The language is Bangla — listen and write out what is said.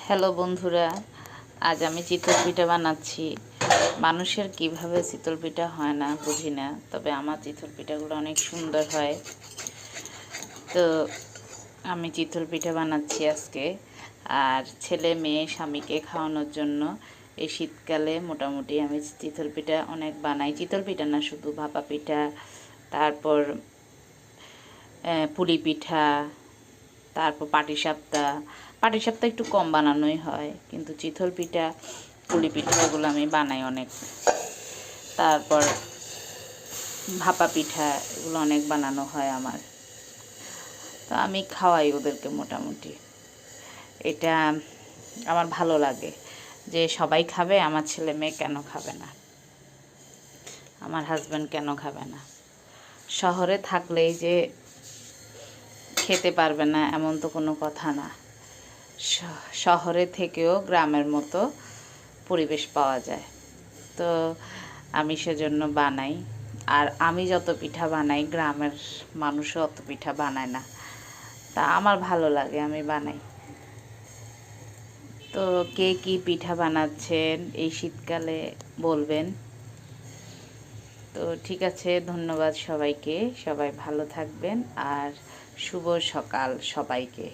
হ্যালো বন্ধুরা, আজ আমি চিতল পিঠা বানাচ্ছি। মানুষের কিভাবে চিতল পিঠা হয় না বুঝি না, তবে আমার চিতল পিঠাগুলো অনেক সুন্দর হয়। তো আমি চিতল পিঠা বানাচ্ছি আজকে, আর ছেলে মেয়ে স্বামীকে খাওয়ানোর জন্য। এই শীতকালে মোটামুটি আমি চিতল পিঠা অনেক বানাই। চিতল পিঠা না, শুধু ভাপা পিঠা, তারপর পুলি পিঠা, তারপর পাটিসাপটা একটু কম বানানোই হয়, কিন্তু চিতল পিঠা, পুলি পিঠা এগুলো আমি বানাই অনেক। তারপর ভাপা পিঠা, এগুলো অনেক বানানো হয় আমার। তো আমি খাওয়াই ওদেরকে মোটামুটি। এটা আমার ভালো লাগে যে সবাই খাবে, আমার ছেলে মেয়ে কেন খাবে না, আমার হাজব্যান্ড কেন খাবে না। শহরে থাকলেই যে খেতে পারবে না এমন তো কোনো কথা না। শহরে থেকেও গ্রামের মতো পরিবেশ পাওয়া যায়। তো আমি সেজন্য বানাই। আর আমি যত পিঠা বানাই, গ্রামের মানুষও অত পিঠা বানায় না, তা আমার ভালো লাগে, আমি বানাই। তো কে কী পিঠা বানাচ্ছেন এই শীতকালে বলবেন। তো ঠিক আছে, ধন্যবাদ সবাইকে। সবাই ভালো থাকবেন, আর শুভ সকাল সবাইকে।